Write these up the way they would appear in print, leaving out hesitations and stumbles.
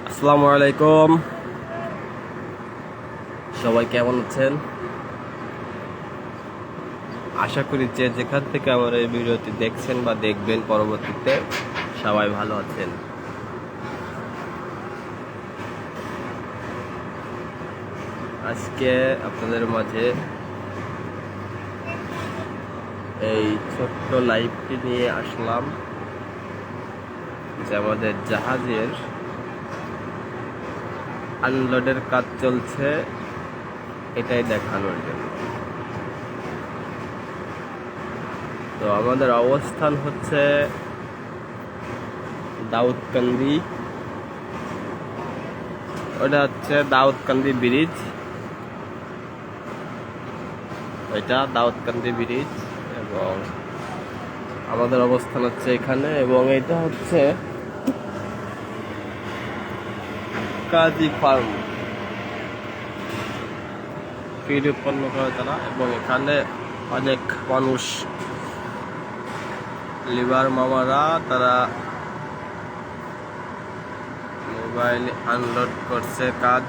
আসসালামু আলাইকুম, সবাই কেমন আছেন? আশা করি যে যেখান থেকে আমার এই ভিডিওটি দেখছেন বা দেখবেন পরবর্তীতে সবাই ভালো আছেন। আজকে আপনাদের মাঝে এই ছোট্ট লাইভটি নিয়ে আসলাম যে আমাদের জাহাজের আনলোডের কাজ চলছে, এটাই দেখানোর জন্য। তো আমাদের অবস্থান হচ্ছে দাউদকান্দি, ওটা হচ্ছে দাউদকান্দি ব্রিজ, এটা দাউদকান্দি ব্রিজ এবং আমাদের অবস্থান হচ্ছে এখানে, এবং এটা হচ্ছে কাজী ফার্ম, ফিড উৎপন্ন করে তারা। এবং এখানে অনেক মানুষ, লিভার মামারা, তারা মোবাইল আনলোড করছে কাজ।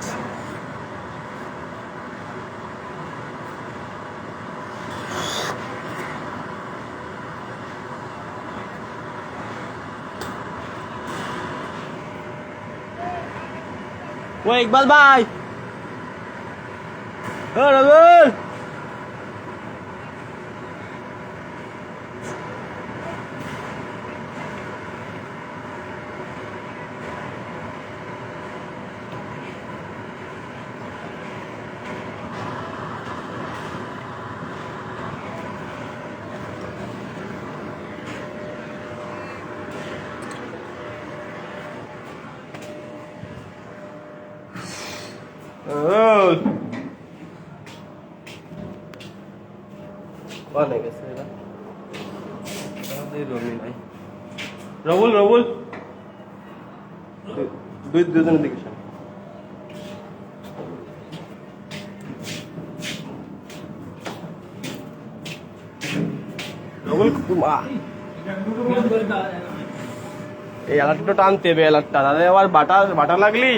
ও ইকবাল ভাই, ও রাহুল, রাহুল কোনে গেছে এরা? রবি নাই, রাহুল রাহুল দুজনের দিকে সব। রাহুল এই অ্যালার্টটা টানতে হবে, অ্যালার্টটা তাহলে আবার বাটা লাগলি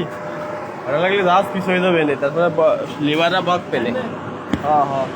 জাহাজ পিছ হয়ে যাবে না, তারপরে লিভাররা বাদ পেলে। হ্যাঁ হ্যাঁ,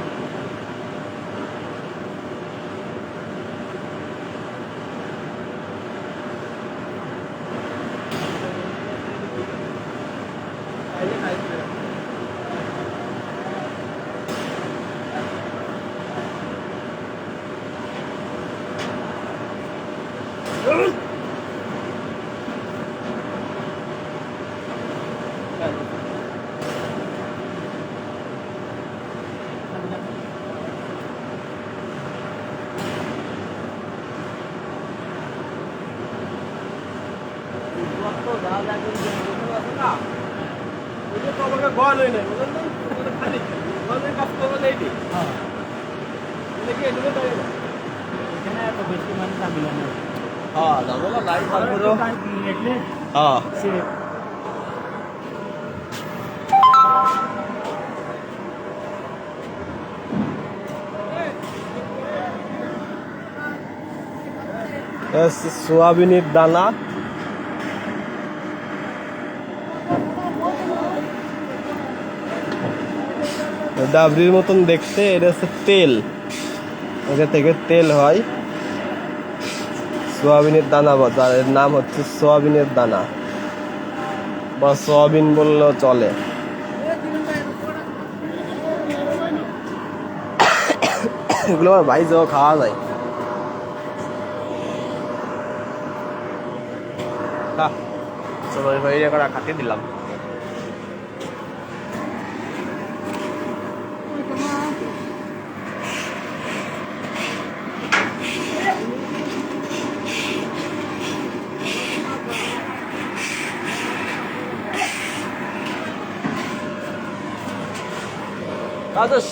সোয়াবিনের দানা, ডাবরির মতন দেখতে। এটা হচ্ছে তেল, এটা থেকে তেল হয়, সোয়াবিনের দানা বাজার। এর নাম হচ্ছে সোয়াবিনের দানা বা সোয়াবিন বললেও চলে। এগুলো আমার ভাই যাওয়া খাওয়া যায়। খাটিয়ে দিলাম।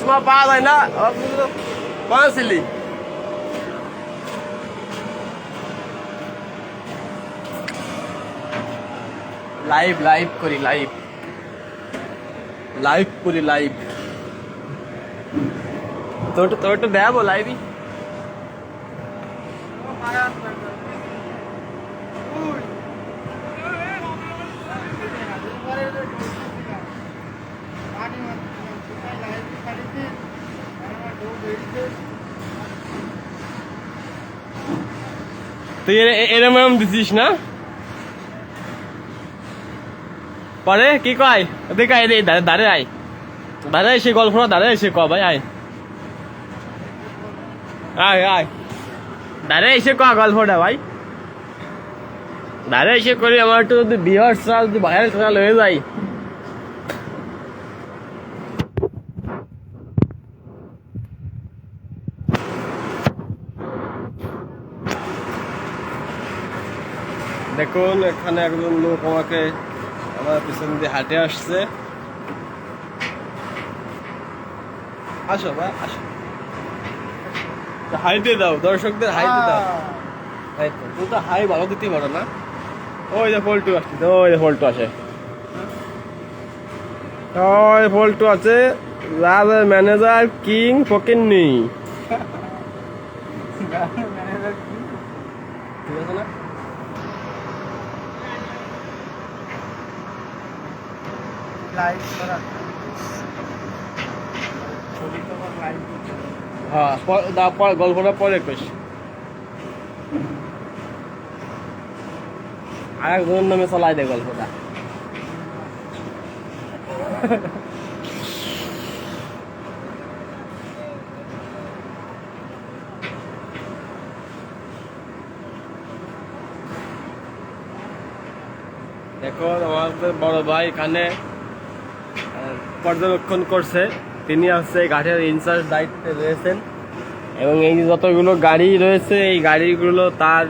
সময় পাওয়া যায় না, পাচ্ছিলি লাইভ করি, লাইভ তোর তো দেবো লাইভই। তুই এরম দিছিস না? পরে কি কয় দেখ আয় রে, দাঁড়ে আয়, দাঁড়ে এসে গল্পটা দাঁড়ে এসে ক ভাই আয় আয় আয়, দাঁড়ে এসে ক গল্পটা ভাই, দাঁড়ে এসে করি। আমার একটু যদি বিহার সাল যদি ভাইরাল টাল হয়ে যায়। দেখুন এখানে একজন লোক আমাকে আমার পিছন দিয়ে হাঁটে আসছে। আসো ভাই আসো, হাইটে দাও দর্শকদের, হাইটে দাও। এই তো তুই তো হাই ভালো দিতেই পারো না। ওই যে পল্টু আসছে, ওই যে পল্টু আসে, ওই পল্টু আছে, রাজার ম্যানেজার কিং ফকিন নেই, ঠিক আছে না? হ্যাঁ গল্পটা পরে কইস। আর একজনের নামে চলাই দে গল্পটা। দেখো আমাদের বড় ভাই এখানে পর্যবেক্ষণ করছে, তিনি হচ্ছে ঘাটের ইনচার্জ দায়িত্বে রয়েছেন, এবং এই যতগুলো গাড়ি রয়েছে এই গাড়িগুলো তার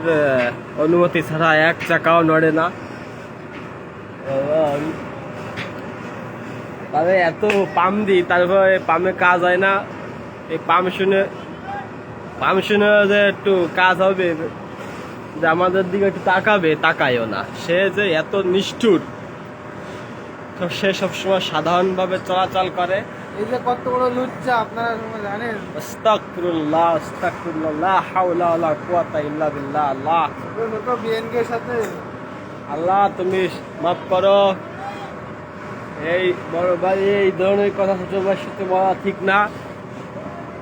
অনুমতি ছাড়া এক চাকাও নড়ে না। এবং তবে এত পাম্প দিই তারপরে পাম্পে কাজ হয় না। এই পাম্প শুনে যে একটু কাজ হবে, যে আমাদের দিকে একটু তাকাবে, তাকায়ও না। সে যে এত নিষ্ঠুর, তো সে সবসময় সাধারণভাবে চলাচল করে। এই যে কত বড় লুচ্চা আপনারা জানেন? আস্তাগফিরুল্লাহ আস্তাগফিরুল্লাহ, লা হাওলা ওয়ালা কুওয়াতা ইল্লা বিল্লাহ। আল্লাহ ছোট বিএনকে সাথে, আল্লাহ তুমি মাফ করো। এই বড় ভাই এই ধরনের কথা ছোট ভাইয়ের সাথে বলা ঠিক না।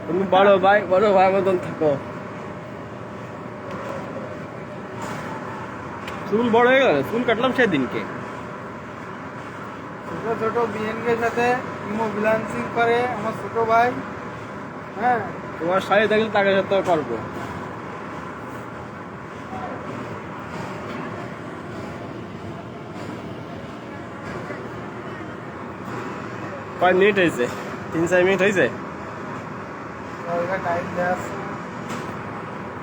তুমি বড় ভাই মতন থাকো। চুল বড় হয়ে গেল, চুল কাটলাম সেদিনকে। ছোট বিএনকে সাথে ইমোবিলান্সিং করে আমার ছোট ভাই। হ্যাঁ, তোমার শাড়ি থাকলে তাকে সাথে করবো। কয় মিনিট হয়েছে? 3-4 মিনিট হয়েছে। টাইম দেয়,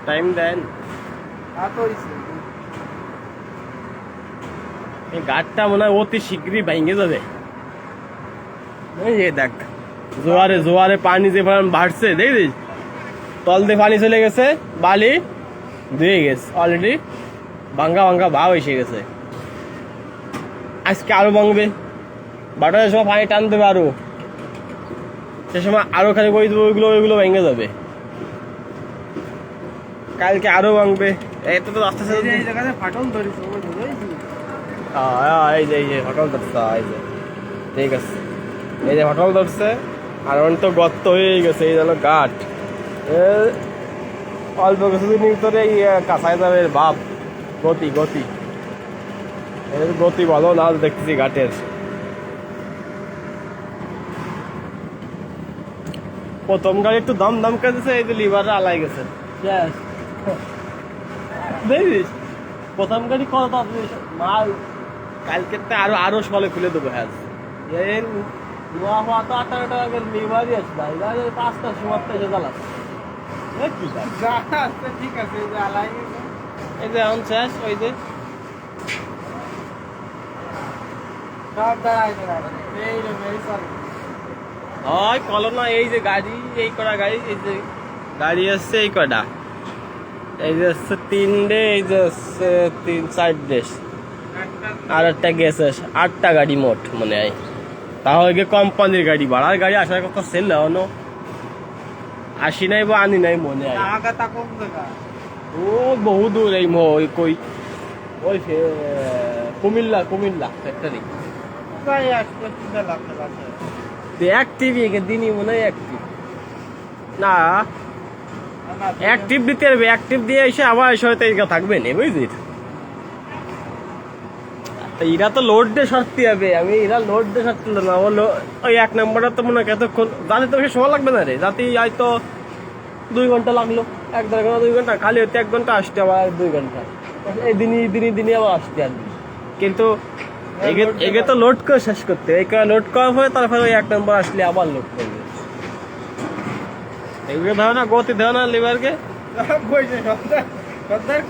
টাইম দেন। এই গাছটা মনে হয় অতি শীঘ্রই ভেঙে যাবে। এই যে দেখ জোয়ারে পানি যে বাড়ছে, দেখছিস তল দিয়ে পানি চলে গেছে, বালি ধুয়ে গেছে অলরেডি, ভাঙ্গা ভাব এসে গেছে। আজকে আরো ভাঙবে, বাটারের সময় পানি টান দেবে আরো, সে সময় আরো খালি বই দেবো, ওইগুলো ভেঙে যাবে। কালকে আরো ভাঙবে। এত তো আস্তে আস্তে ফাটল ধরিস। এই যে ফাটল ধরছে, এই যে ঠিক আছে, এই যে ফাটল ধরছে, আর অনেক তো গর্ত হয়ে গেছে। এই হলো ঘাট, অল্প কিছুদিন ভিতরে কাঁচাই যাবে ভাব। গতি ভালো না দেখতেছি ঘাটের। প্রথম গাড়ি একটু দাম কাজেছে, এই যে লিভারটা আলাই গেছে। দেখিস প্রথম গাড়ি কত মাল, কালকে আরো সলে খুলে দেবো। হ্যাঁ নোয়া হওয়া তো 8 টাকা লিভারই আছে ভাই, 5টার সময় এসে জ্বালাচ্ছে। ঠিক আছে, এই যে এখন শেষ, ওই যে হয় কলো না। এই যে গাড়ি, এই কটা গাড়ি, এই যে গাড়ি আসছে এই কটা, এই যে হচ্ছে 3 এই যে হচ্ছে 3-4 দেশ, আর একটা গেছে 8টা গাড়ি মোট মনে হয়। তাহলে গিয়ে কোম্পানির গাড়ি, ভাড়ার গাড়ি আসার কথা ছিল এখনো আসি নাই বা আনি নাই মনে হয়। ও বহু দূর, এই কই ওই কুমিল্লা ফ্যাক্টরি। অ্যাক্টিভ দিনই মনে হয় অ্যাক্টিভ না, অ্যাক্টিভ দিতে পারবে, অ্যাক্টিভ দিয়ে এসে আবার এসে হয়তো এদিকে থাকবে না, বুঝলি? তো এরা তো লোড দিয়ে সরতে হবে, আমি এরা লোড দিয়ে সরতে না বললো। ওই 1 নম্বরটা তো মনে হয় এতক্ষণ যাতে তো বেশি সময় লাগবে না রে, যাতে হয়তো 2 ঘন্টা লাগলো, 1-1.5 ঘন্টা 2 ঘন্টা, খালি হতে 1 ঘন্টা আসতে আবার 2 ঘন্টা, এই দিনই আবার আসতে আর কি। কিন্তু এগে তো লোড করে শেষ করতে, এই লোড করার পরে তারপরে ওই 1 নম্বর আসলে আবার লোড করবে। এগুলো ধরো না, গতি ধরো না লিভারকে, সর্দার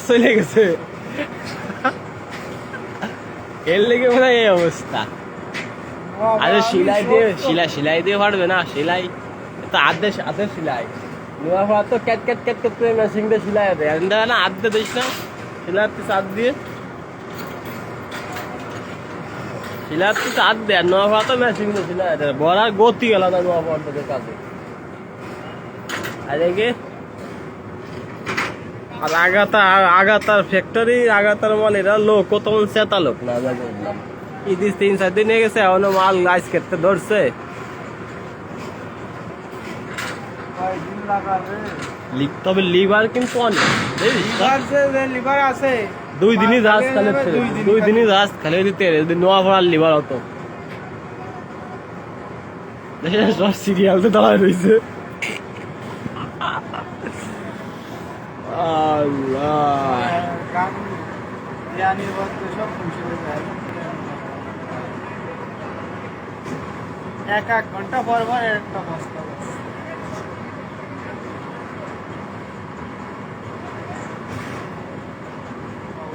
চলে গেছে, এর লেগে মনে হয় এই অবস্থা। আরে সিলাই দিয়ে পারবে না, সিলাই তো আধে সিলাই নেওয়া হওয়া তো ক্যাট করে মেশিন দিয়ে সিলাই হবে, না আধে দিস না, সিলাই চাপ দিয়ে সিলাই চাপ দেয়, আর নেওয়া হওয়া তো মেশিন দিয়ে সিলাই বড় গতি গেল না নেওয়া হওয়ার কাজে। আর এগে আর আগাতার ফ্যাক্টরি, আগাতার মাল এরা লোক কত চেতা লোক না বুঝলাম। ঈদ 3-4 দিন হয়ে গেছে, এখনো মাল গাছ খেতে ধরছে। তবে লিভার কিন্তু অনেক, লিভার আছে 2 দিনই জাহাজ খালে, 2 দিনই জাহাজ খালে দিতে যদি নোয়া ভরার লিভার হতো। সব সিরিয়াল তো দাঁড়ায় রয়েছে। আল্লাহ, এক ঘন্টা পর একটা বস্তা।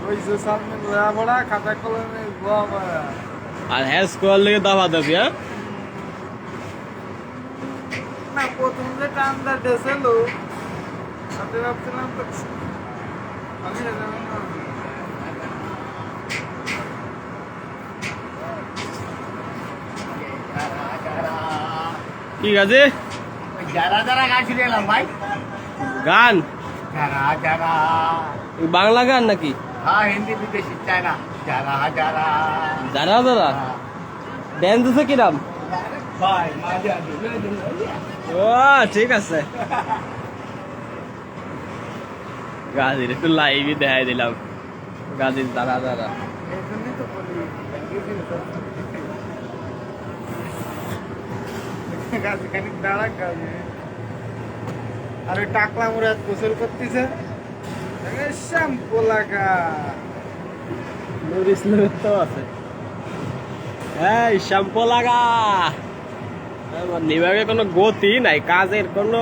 ওই যে সামনে বড়া খাতা কলমে আর হ্যাস করার লেগে দাবা দাবি। হ্যাঁ না, প্রথম যে টানটা দিয়েছিল সাথে ভাবছিলাম তো আমি ঠিক আছে, যারা গান শুনে এলাম ভাই। গান যারা বাংলা গান নাকি? হ্যাঁ, হিন্দি বিদেশি চায় না। যারা ড্যান্স আছে কিরাম? ভাই ও ঠিক আছে, গাজির একটু লাইভই দেখাই দিলাম, গাজির দাঁড়া আর ওই টাকলা মুরাদ গোসল করতেছে, শ্যাম্পু লাগা নুর ইসলামের তো আছে, এই শ্যাম্পু লাগা। নিভাগে কোনো গতি নাই, কাজের কোনো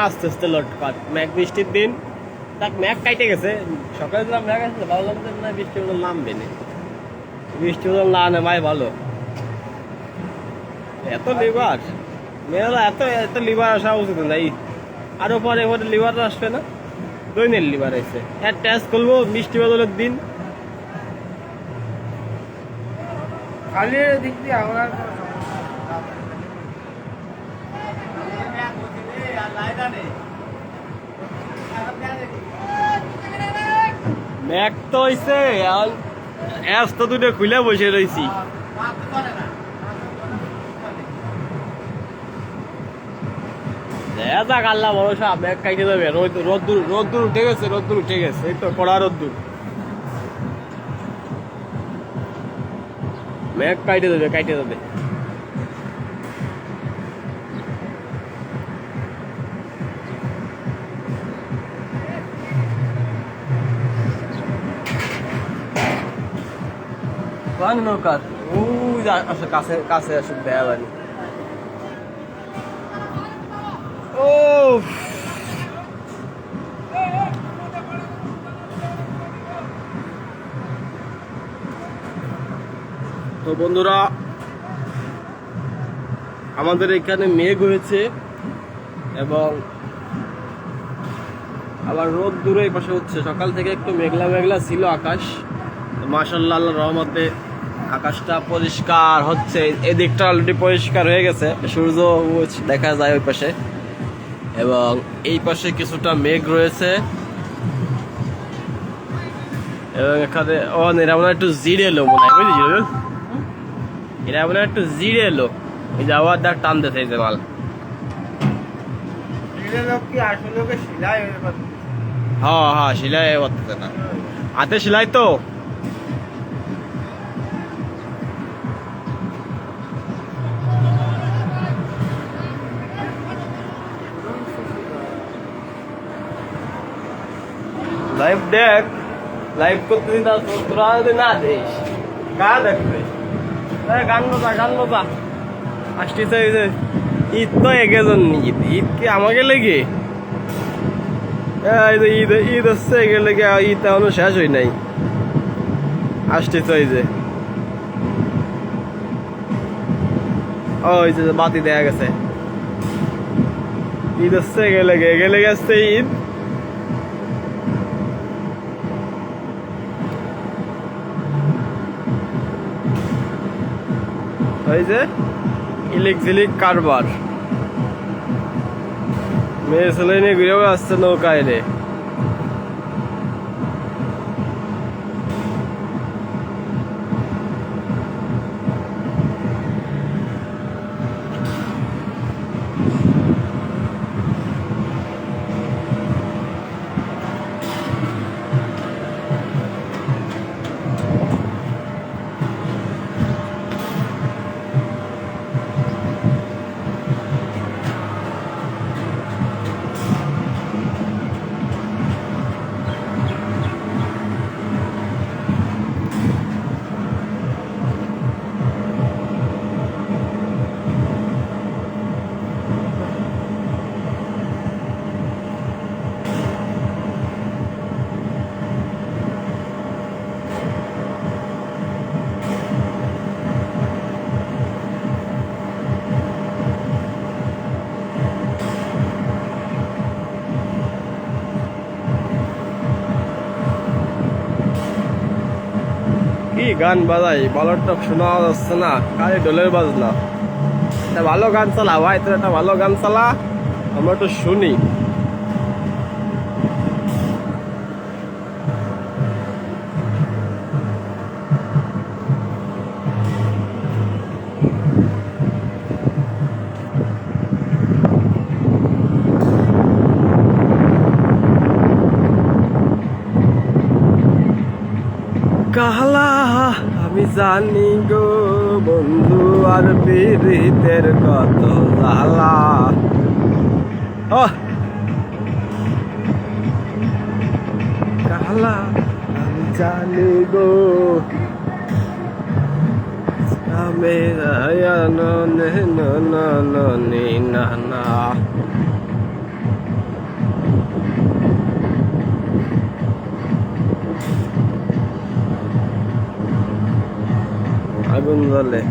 আস্তে আস্তে লটপাট। মেঘ বৃষ্টির দিন, তাক মেঘ কাইটে গেছে, সকালে দিলাম মেঘ আসছে, ভাবলাম যে না বৃষ্টি বদল নামবে না, বৃষ্টি বদল না নামাই ভালো। এত লিভার মেয়েরা, এত লিভার আসা উচিত নাই, আরো পরে লিভার আসবে না, দৈনের লিভার আছে। টেস্ট করবো বৃষ্টি বদলের দিন, খালি দিক দিয়ে আমার মেঘ তো হইছে, অ্যাস তো দুটো খুলে বসে রয়েছি। যাক আল্লাহ ভরসা, মেঘ কাইটে যাবে, রোদ্দুর উঠে গেছে, এই তো কড়া রোদ্দুর, মেঘ কাইটে যাবে। নৌকার কাছে আসুক দেয়াবানি। ও তো বন্ধুরা, আমাদের এখানে মেঘ হয়েছে এবং আবার রোদ দূরে এই পাশে হচ্ছে। সকাল থেকে একটু মেঘলা ছিল আকাশ, মাশাআল্লাহ আল্লাহর রহমতে আকাশটা পরিষ্কার হচ্ছে। এদিকটা অলরেডি পরিষ্কার হয়ে গেছে, সূর্য দেখা যায় ওই পাশে, এবং এই পাশে কিছুটা মেঘ রয়েছে। এবং এখানে এরা মনে হয় একটু জিরে এলো, মনে হয় বুঝলি, এরা মনে হয় একটু জিরে এলো। এই যে আবার দেখ টান দিতেছে এই যে মাল। এগুলো লোক কি আসলে লোকে সিলাই হয়ে পারে? হ্যাঁ হ্যাঁ সেলাই করতেছে না, হাতে সেলাই তো। লাইভ দেখ, লাইভ করতে দিন তোরা যদি না দিস গা দেখবে। গান বাজা গান বাজা আসতেছে। ঈদ তো এগেজন ঈদ, ঈদ কি আমাকে লেগে? ঈদ ঈদ হচ্ছে এগে লেগে, ঈদ এখনো শেষ হয় নাই, আসতেছে। ওই যে ওই যে বাতি দেখা গেছে, ঈদ হচ্ছে এগে লেগে আসছে ঈদ। ওই যে ইলিক ঝিলিক কারবার, মেয়ে ছেলে নিয়ে ঘুরেও আসছে নৌকায় রে। কি গান বাজাই বলার তো শোনা যাচ্ছে না, খালি ঢোলের বাজনা। একটা ভালো গান চালা ভাই, তোর একটা ভালো গান চালা, আমরা একটু শুনি। কাহলা আমি জানি গো বন্ধু আর পীড়িতের কত জ্বালা। কাহলা আমি জানি গো আমি না না আগুন জ্বলে।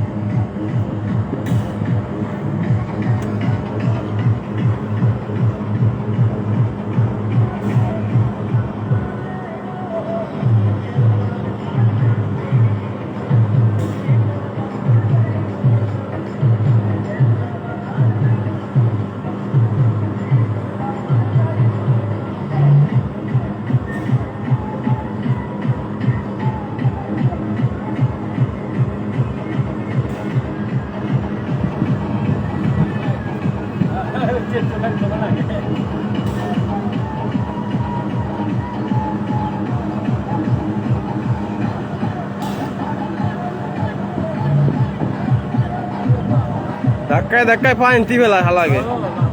ধাক্কায় ধাক্কায় পানি ফেলা লাগে।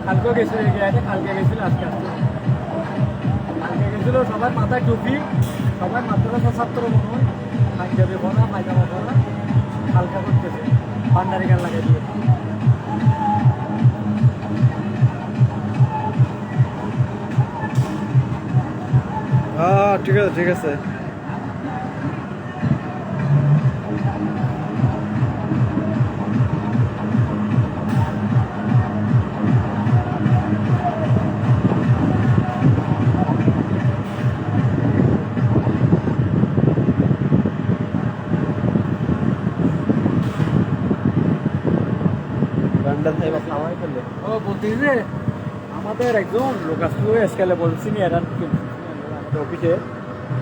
কালকে গেছিল, কালকে গেছিল, আজকে আসছে। কালকে গেছিল সবার মাথায় টুপি, সবার মাথায় ছাত্র মনে হয় পাঞ্জাবি পরা পায়জামা পরা হালকা করতেছে, ভান্ডারি গান লাগাই দিয়ে। ঠিক আছে ঠিক আছে। ও বলতেছি যে আমাদের একজন লোক আসলো স্কেলে বলছি নি এটা আমাদের অফিসে,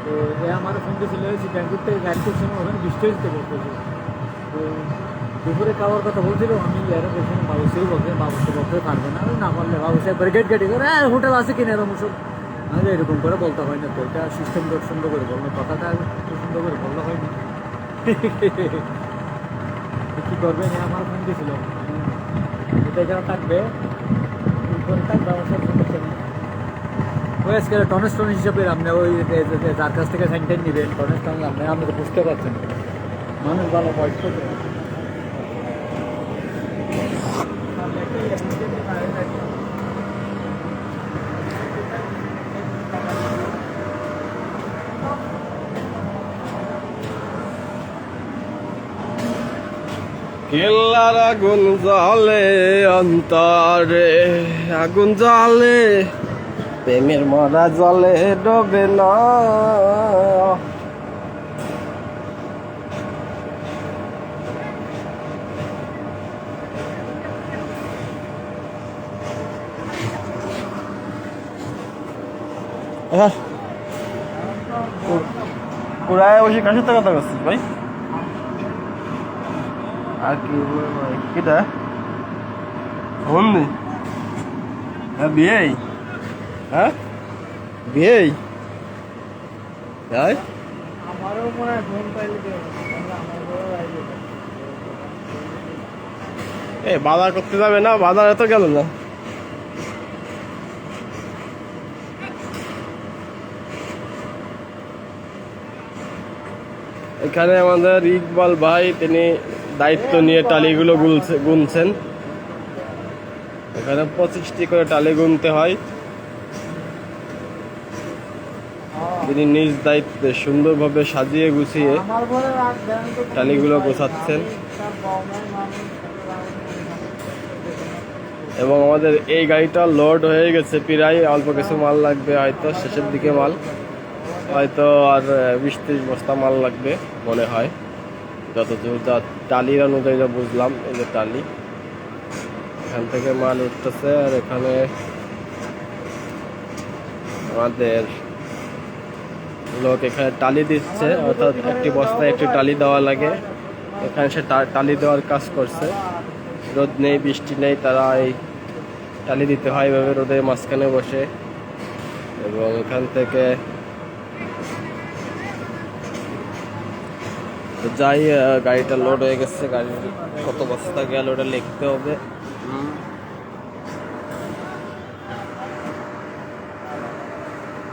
তো এ আমার ফোন দিয়েছিল ব্যাংকুর থেকে গাইড করছিল, ওখানে বৃষ্টি হয়েছে বলতেছে। তো দুপুরে খাওয়ার কথা বলছিল, আমি এর বলছিলাম বাবুসেই বলছে, বাবুসে বলতে পারবে না, আমি না পারলে বাবুসে একবার গেট গেটি করে হোটেল আছে কিনে এরকম সব। আমি এরকম করে বলতে হয় না তো, এটা সিস্টেম সুন্দর করে বললো, কথাটা একটু সুন্দর করে বললে হয় না। কী করবেন, আমার ফোন দিয়েছিল এটা এখানে থাকবে, থাকবে আমার সব সমস্যা নেই। ওই আজকে টনেস টনেস হিসাবে আপনি ওই যার কাছ থেকে সাইনটাইন নেবেন টনেস টনেস আপনি তো বুঝতে পারছেন, মানুষ ভালো পয়সা করতে। কেল্লার আগুন জ্বলে অন্তরে, আগুন জ্বলে প্রেমের মরা জলে ডবে না। পুরায় বসে কার সাথে কথা করছিস ভাই? আর কি কিটা বন্ধু? হ্যাঁ বিয়ে, হ্যাঁ বিয়ে, তাই আমারও মনে হয় ফোন পাইলে এ বাজার করতে যাবে না? বাজারে তো গেল না। এখানে আমাদের ইকবাল ভাই, তিনি দায়িত্ব নিয়ে টালিগুলো গুনছেন। এখানে 25টি করে টালি গুনতে হয়। তিনি নিজ দায়িত্বে সুন্দরভাবে সাজিয়ে গুছিয়ে টালিগুলো গোছাচ্ছেন। এবং আমাদের এই গাড়িটা লোড হয়ে গেছে, প্রায় অল্প কিছু মাল লাগবে, হয়তো শেষের দিকে মাল, হয়তো আর 20-30 বস্তা মাল লাগবে মনে হয়, যতদূর যা টালির অনুযায়ী যা বুঝলাম। এই যে টালি, এখান থেকে মাল উঠতেছে। আর এখানে আমাদের লোক এখানে টালি দিচ্ছে, অর্থাৎ একটি বস্তায় একটি টালি দেওয়া লাগে। এখানে সে টালি দেওয়ার কাজ করছে। রোদ নেই, বৃষ্টি নেই, তারা এই টালি দিতে হয় এভাবে রোদের মাঝখানে বসে। এবং এখান থেকে যাই, গাড়িটা লোড হয়ে গেছে। গাড়ির কত বস্তা গেল ওটা লিখতে হবে।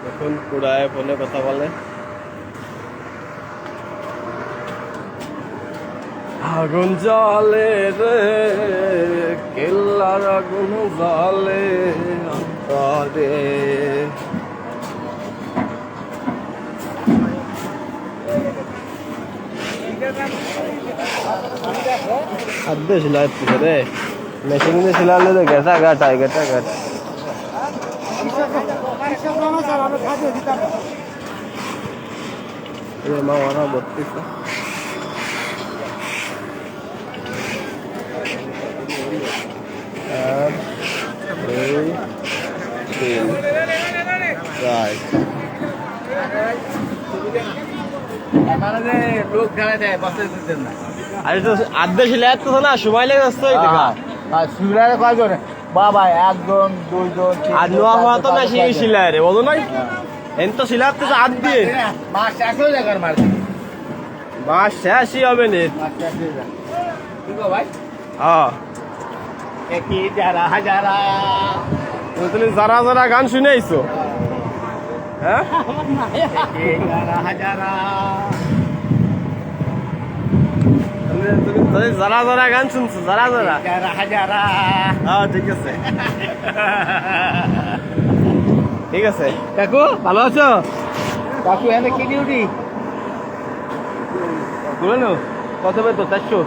এখন পুরায় ফোনে কথা বলে। আগুন জ্বলে রে, কেল্লার আগুন জ্বলে অন্তরে। আদে সিলাই রে, মেশিন দিয়ে সিলালে তো গেটা গাট আয়, গেটা গাট। মা ওরা 32 1 2 3 রাইট। লোক খেলা যায় বাসে দিতেন না। আরে তো আদে সিলাই তো না, সময় লেগে যাচ্ছে ওই দেখা। আর সুরারে কয়জন বাবা? 1 জন 2 জন। আর নোয়া হওয়া তো না সেই সিলাই রে বলো নাই, এন তো সিলাই তো আদ দিয়ে মাস শেষ হয়ে যায় মার মাস শেষই হবে না। মাস শেষ হয়ে যায়। কি গো ভাই? হ্যাঁ, একই যারা হাজারা, তুমি যারা যারা গান শুনে আইছো? হ্যাঁ, একই যারা হাজারা। তুমি যারা যারা গান শুনছো, যারা যারা যারা হাজারা। হ্যাঁ ঠিক আছে, ঠিক আছে। কাকু ভালো আছো? কাকু এনে কি ডিউটি? বলো কত বেতন? 400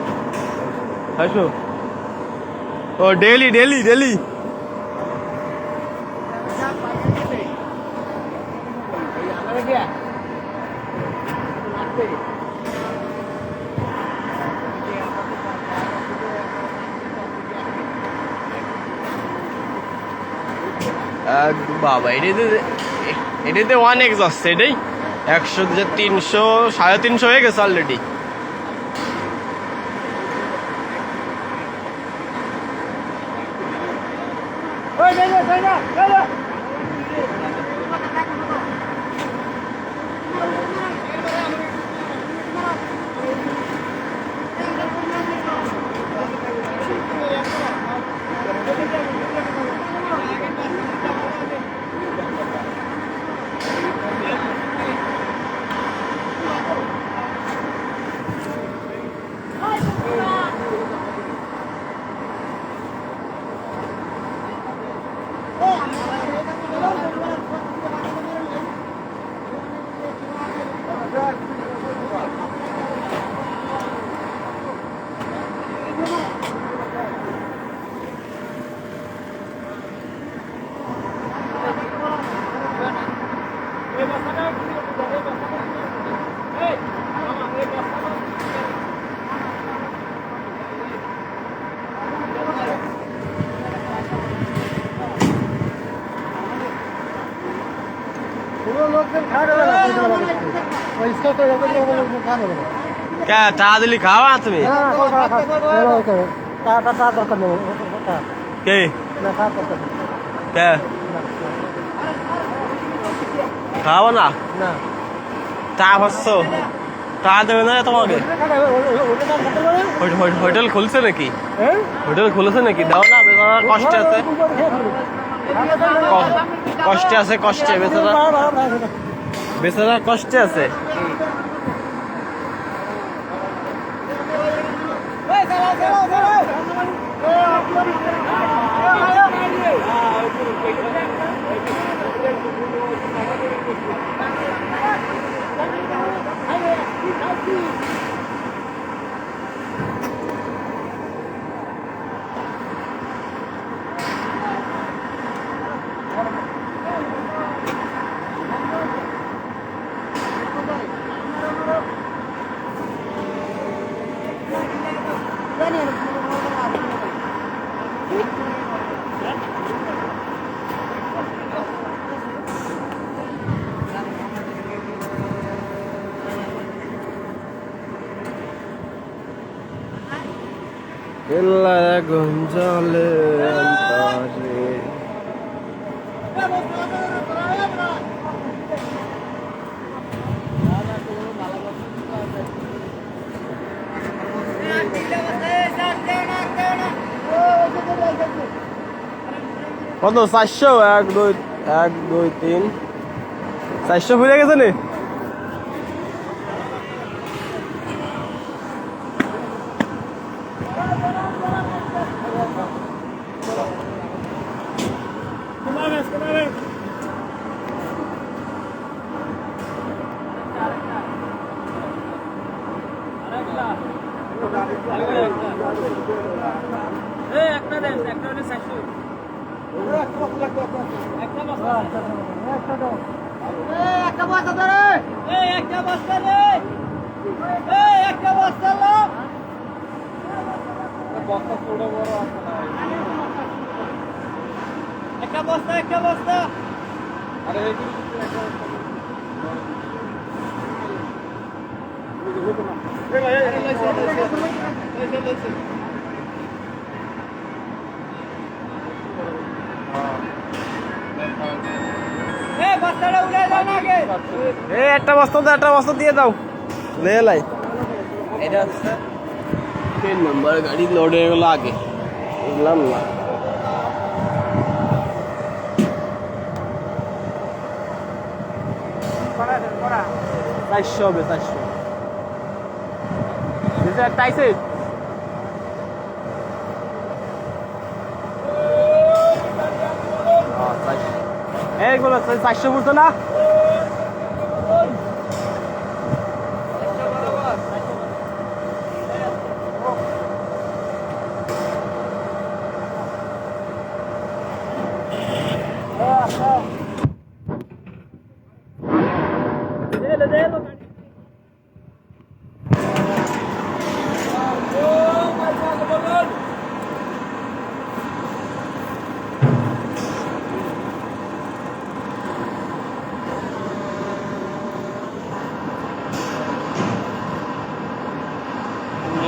600? ও ডেলি ডেলি ডেলি। বাবা এটাতে 1x আসছে, এটাই 100 300 350 হয়ে গেছে অলরেডি। কে টাকা দিলি খাওয়া তুমি কে কে খাওয়া না টাকা পাচ্ছ টাকা দেবে না তোমাকে হোটেল খুলছে নাকি হোটেল খুলেছে নাকি দাও না বেচারা কষ্টে আছে কষ্টে আছে কষ্টে বেচারা বেচারা কষ্টে আছে গঞ্জালে অন্তরে কত 400 1 2 3 400 ভুলে গেছে নি একটা বস্তা আরে একটা বস্তা দিয়ে দাও লে লাই এটা 3 নম্বর গাড়ি লোড হয়ে গেল আগে বুঝলাম না চারশো হবে 400 একটা আইসে এইগুলো 400 পড়তো না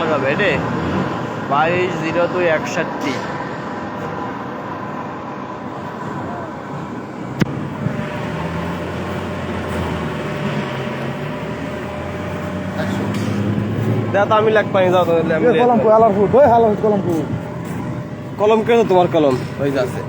লাগাবে রে 220261 আমি লাগ পাই যাও কলম কেন তোমার কলম হয়ে যাচ্ছে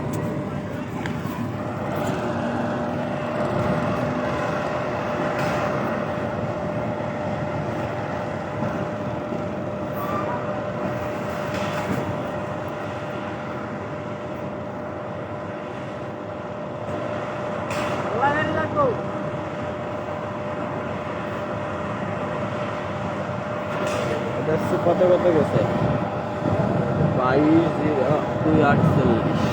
কত গেছে 220248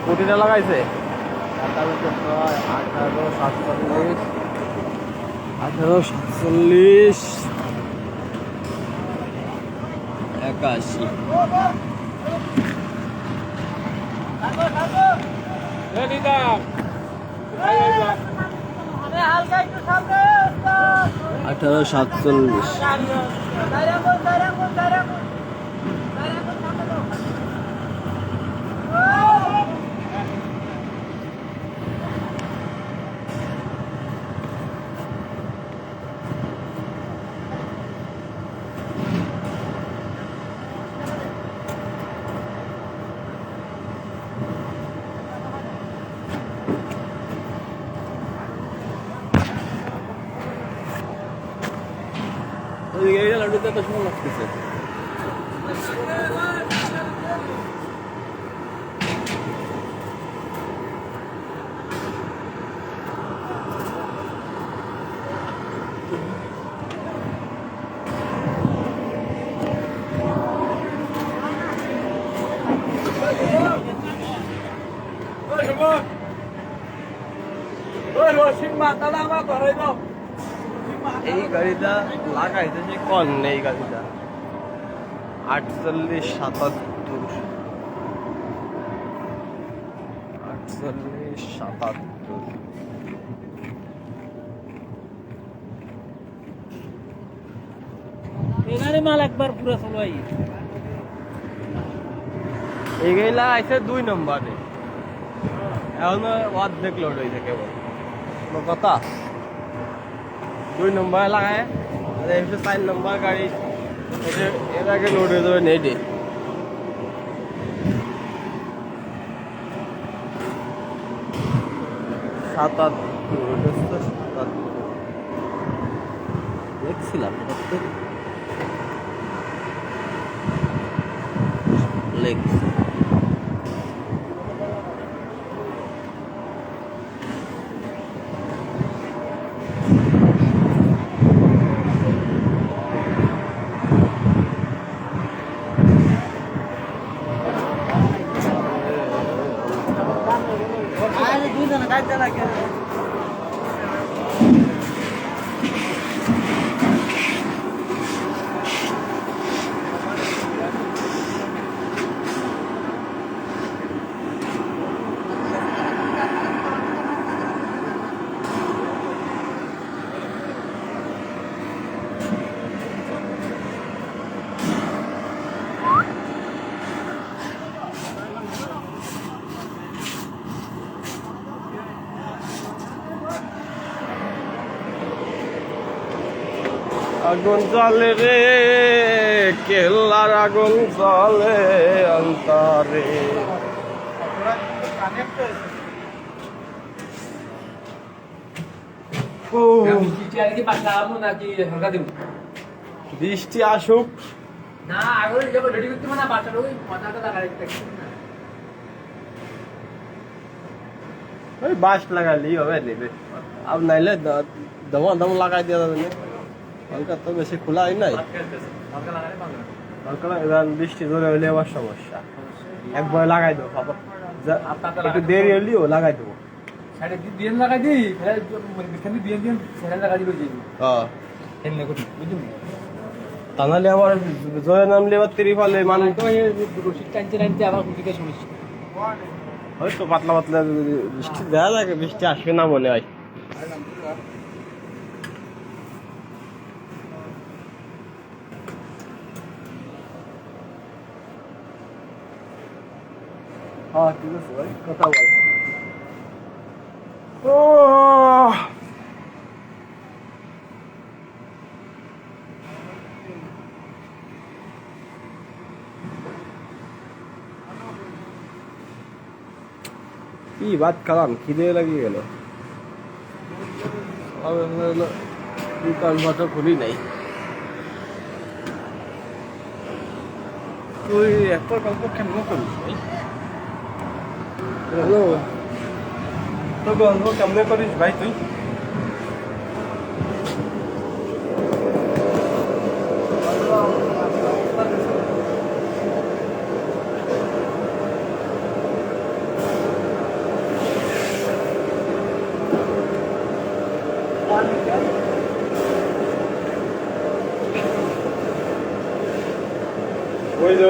কোটিটা লাগাইছে টাকা প্রায় 1847, 1847, 81। হালকা একটু সামনে 1847। এই লাড্ডুতে তো সময় লাগতেছে। এই গাড়িটা লাগাইতেছে কন নেই গাড়িটা 48, 77, 48, 77। এনারে মাল একবার পুরো চলাই এই গাড়ি লাগাইছে 2 নম্বরে, এখন অর্ধেক লোড হয়েছে কেবল। কথা 2 নম্বরে লাগায়, আর এই 4 নম্বর গাড়ি এর আগে লোড হয়ে যাবে নেটে। দেখছিলাম লেগস আরে দুই জনে গাড়িতে লাগে আগুন জ্বলে রে কেল্লার আগুন জ্বলে অন্তরে। বৃষ্টি আসুক, না আগে যাবো রেডি করতে মানে বাচ্চাটা ওই মাথাটা লাগাই ওই বাঁশ লাগালেই হবে নেবে, আর নাইলে দম লাগাই দেওয়া যাবে না। হালকা তো বেশি খোলা হয় নাই, হালকা বৃষ্টি ধরে হলে আবার সমস্যা। একবার লাগাই দেবো বাবা, একটু দেরি হলেও লাগাই দেবো। সাইডে দিয়ে লাগাই দিই এখানে দিয়ে দিয়ে সেখানে লাগাই দিবি এমনি করি বুঝলি তা নাহলে আবার জয়ে নামলে আবার তিরিফালে মানুষ তো এই রশিদ টানতে টানতে আবার কুটিতে সমস্যা হয়তো পাতলা পাতলা বৃষ্টি দেখা যায়, বৃষ্টি আসবে না মনে হয়। হ্যাঁ ঠিক আছে ভাই, কথা বল। কি বাদ কালাম, খিদে লাগিয়ে গেল। দোকান বাটা খুলি নাই। তুই এত গল্প কেমন করিস ভাই? হ্যালো, তো গল্প কেমন করিস ভাই তুই?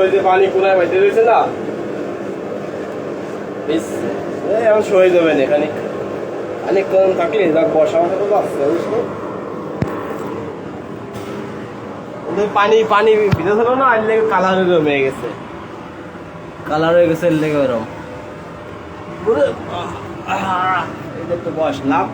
ওই যে পানি কোনায় বাইতে রয়েছে না, এখন সয়ে যাবেন এখানে অনেকক্ষণ থাকলে যাক বর্ষা মাসে তো আসছে বুঝছো। পানি পানি ভিজে ছিল না, এর লেগে কালার জমে গেছে, কালার হয়ে গেছে এর লেগে ওরম। এই যে একটু বসলাম।